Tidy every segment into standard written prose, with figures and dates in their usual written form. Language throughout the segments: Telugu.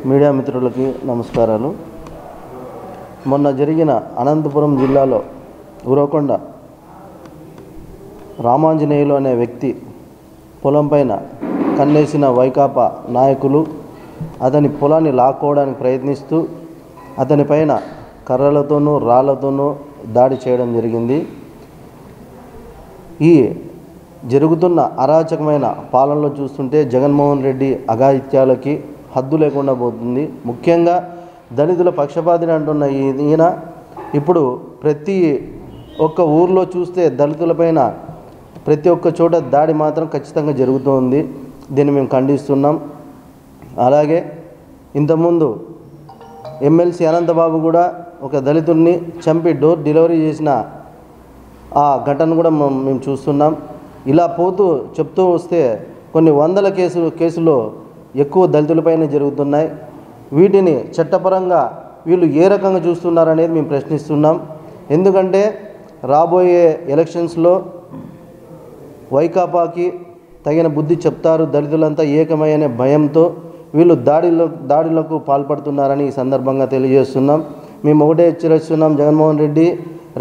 మీడియా మిత్రులకి నమస్కారాలు. మొన్న జరిగిన అనంతపురం జిల్లాలో ఉరవకొండ రామాంజనేయులు అనే వ్యక్తి పొలం పైన కన్నేసిన వైకాపా నాయకులు అతని పొలాన్ని లాక్కోవడానికి ప్రయత్నిస్తూ అతని పైన కర్రలతోనూ రాళ్లతోనూ దాడి చేయడం జరిగింది. ఈ జరుగుతున్న అరాచకమైన పాలనలో చూస్తుంటే జగన్మోహన్ రెడ్డి అఘాయిత్యాలకి హద్దు లేకుండా పోతుంది. ముఖ్యంగా దళితుల పక్షపాతిని అంటున్న ఈయన ఇప్పుడు ప్రతి ఒక్క ఊర్లో చూస్తే దళితులపైన ప్రతి ఒక్క చోట దాడి మాత్రం ఖచ్చితంగా జరుగుతోంది. దీన్ని మేము ఖండిస్తున్నాం. అలాగే ఇంతకుముందు ఎమ్మెల్సీ అనంతబాబు కూడా ఒక దళితుడిని చంపి డోర్ డెలివరీ చేసిన ఆ ఘటన కూడా మేము చూస్తున్నాం. ఇలా చెప్తూ వస్తే కొన్ని వందల కేసులు ఎక్కువ దళితులపైన జరుగుతున్నాయి. వీటిని చట్టపరంగా వీళ్ళు ఏ రకంగా చూస్తున్నారనేది మేము ప్రశ్నిస్తున్నాం. ఎందుకంటే రాబోయే ఎలక్షన్స్లో వైకాపాకి తగిన బుద్ధి చెప్తారు, దళితులంతా ఏకమయ్యనే భయంతో వీళ్ళు దాడులకు పాల్పడుతున్నారని ఈ సందర్భంగా తెలియజేస్తున్నాం. మేము ఒకటే హెచ్చరిస్తున్నాం, జగన్మోహన్ రెడ్డి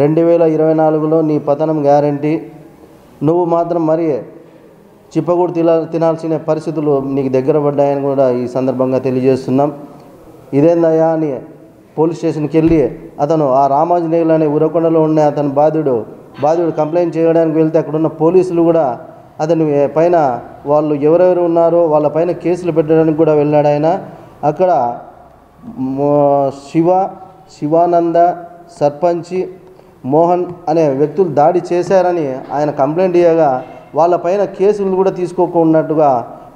2024లో నీ పతనం గ్యారంటీ. నువ్వు మాత్రం మరి చిప్పకూడు తినాల్సిన పరిస్థితులు నీకు దగ్గర పడ్డాయని కూడా ఈ సందర్భంగా తెలియజేస్తున్నాం. ఇదేందయ్యా అని పోలీస్ స్టేషన్కి వెళ్ళి అతను ఆ రామాంజనేయులు అనే ఉరవకొండలో ఉండే అతని బాధితుడు కంప్లైంట్ చేయడానికి వెళ్తే అక్కడున్న పోలీసులు కూడా అతని పైన వాళ్ళు ఎవరెవరు ఉన్నారో వాళ్ళ పైన కేసులు పెట్టడానికి కూడా వెళ్ళాడు ఆయన. అక్కడ శివానంద, సర్పంచి మోహన్ అనే వ్యక్తులు దాడి చేశారని ఆయన కంప్లైంట్ ఇవ్వగా వాళ్ళపైన కేసులు కూడా తీసుకోకున్నట్టుగా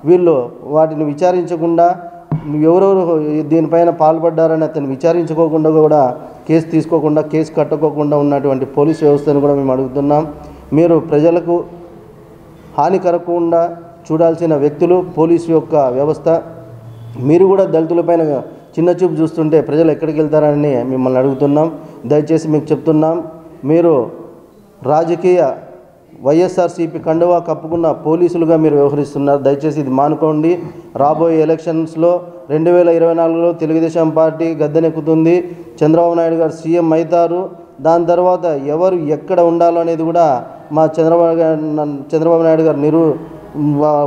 వీళ్ళు వాటిని విచారించకుండా ఎవరెవరు దీనిపైన పాల్పడ్డారని అతను విచారించుకోకుండా కూడా కేసు కట్టుకోకుండా ఉన్నటువంటి పోలీస్ వ్యవస్థను కూడా మేము అడుగుతున్నాం. మీరు ప్రజలకు హాని కలగకుండా చూడాల్సిన వ్యక్తులు పోలీసు యొక్క వ్యవస్థ. మీరు కూడా దళితులపైన చిన్న చూపు చూస్తుంటే ప్రజలు ఎక్కడికి వెళ్తారని మిమ్మల్ని అడుగుతున్నాం. దయచేసి మీకు చెప్తున్నాం, మీరు రాజకీయ వైఎస్ఆర్సీపీ కండువా కప్పుకున్న పోలీసులుగా మీరు వ్యవహరిస్తున్నారు. దయచేసి ఇది మానుకోండి. రాబోయే ఎలక్షన్స్లో 2024లో తెలుగుదేశం పార్టీ గద్దెనెక్కుతుంది. చంద్రబాబు నాయుడు గారు సీఎం అవుతారు. దాని తర్వాత ఎవరు ఎక్కడ ఉండాలో అనేది కూడా మా చంద్రబాబు నాయుడు గారు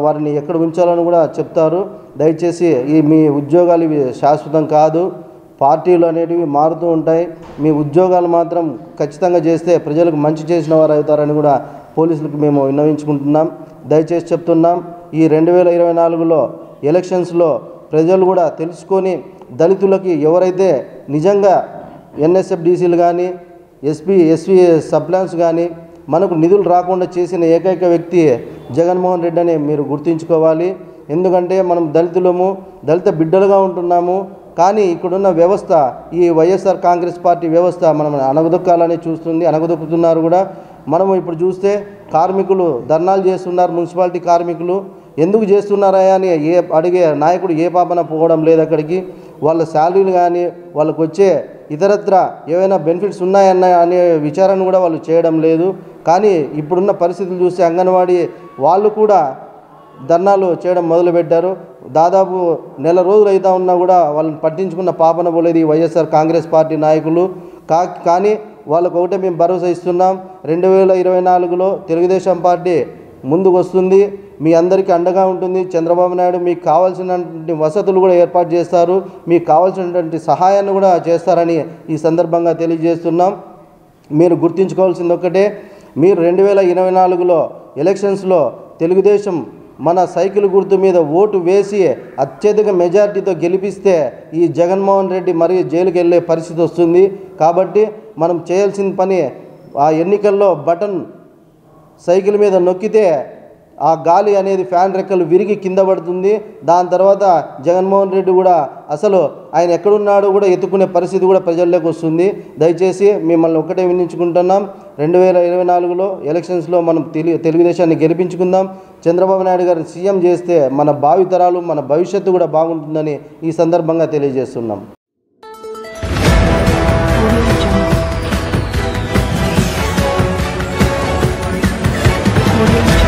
వారిని ఎక్కడ ఉంచాలని కూడా చెప్తారు. దయచేసి మీ ఉద్యోగాలు ఇవి శాశ్వతం కాదు. పార్టీలు అనేటివి మారుతూ ఉంటాయి. మీ ఉద్యోగాలు మాత్రం ఖచ్చితంగా చేస్తే ప్రజలకు మంచి చేసిన వారు అవుతారని కూడా పోలీసులకు మేము విన్నవించుకుంటున్నాం. దయచేసి చెప్తున్నాం, ఈ 2024లో ఎలక్షన్స్లో ప్రజలు కూడా తెలుసుకొని దళితులకి ఎవరైతే నిజంగా ఎన్ఎస్ఎఫ్డిసిలు కానీ ఎస్సీ సబ్ప్లాన్స్ కానీ మనకు నిధులు రాకుండా చేసిన ఏకైక వ్యక్తి జగన్మోహన్ రెడ్డి అని మీరు గుర్తుంచుకోవాలి. ఎందుకంటే మనం దళిత బిడ్డలుగా ఉంటున్నాము. కానీ ఇక్కడున్న వ్యవస్థ, ఈ వైఎస్ఆర్ కాంగ్రెస్ పార్టీ వ్యవస్థ మనం అణగదొక్కాలని చూస్తుంది, అణగదొక్కుతున్నారు కూడా. మనము ఇప్పుడు చూస్తే కార్మికులు ధర్నాలు చేస్తున్నారు. మున్సిపాలిటీ కార్మికులు ఎందుకు చేస్తున్నారా అని అడిగే నాయకుడు ఏ పాపన పోవడం లేదు అక్కడికి. వాళ్ళ శాలరీలు కానీ వాళ్ళకు వచ్చే ఇతరత్ర ఏవైనా బెనిఫిట్స్ ఉన్నాయన్న అనే విచారణ కూడా వాళ్ళు చేయడం లేదు. కానీ ఇప్పుడున్న పరిస్థితులు చూస్తే అంగన్వాడీ వాళ్ళు కూడా ధర్నాలు చేయడం మొదలుపెట్టారు. దాదాపు నెల రోజులు అవుతా ఉన్నా కూడా వాళ్ళని పట్టించుకున్న పాపన పోలేదు ఈ వైఎస్ఆర్ కాంగ్రెస్ పార్టీ నాయకులు. కానీ వాళ్ళకు ఒకటే మేము భరోసా ఇస్తున్నాం, 2024లో తెలుగుదేశం పార్టీ ముందుకు వస్తుంది, మీ అందరికీ అండగా ఉంటుంది. చంద్రబాబు నాయుడు మీకు కావాల్సినటువంటి వసతులు కూడా ఏర్పాటు చేస్తారు, మీకు కావాల్సినటువంటి సహాయాన్ని కూడా చేస్తారని ఈ సందర్భంగా తెలియజేస్తున్నాం. మీరు గుర్తుంచుకోవాల్సింది ఒక్కటే, మీరు 2024లో ఎలక్షన్స్లో తెలుగుదేశం మన సైకిల్ గుర్తు మీద ఓటు వేసి అత్యధిక మెజార్టీతో గెలిపిస్తే ఈ జగన్మోహన్ రెడ్డి మరీ జైలుకి వెళ్ళే పరిస్థితి వస్తుంది. కాబట్టి మనం చేయాల్సిన పని, ఆ ఎన్నికల్లో బటన్ సైకిల్ మీద నొక్కితే ఆ గాలి అనేది ఫ్యాన్ రెక్కలు విరిగి కింద పడుతుంది. దాని తర్వాత జగన్మోహన్ రెడ్డి కూడా అసలు ఆయన ఎక్కడున్నాడో కూడా ఎత్తుకునే పరిస్థితి కూడా ప్రజల్లోకి వస్తుంది. దయచేసి మిమ్మల్ని ఒక్కటే వినించుకుంటున్నాం, 2024లో ఎలక్షన్స్లో మనం తెలుగుదేశాన్ని గెలిపించుకుందాం. చంద్రబాబు నాయుడు గారిని సీఎం చేస్తే మన భావితరాలు, మన భవిష్యత్తు కూడా బాగుంటుందని ఈ సందర్భంగా తెలియజేస్తున్నాం. Audio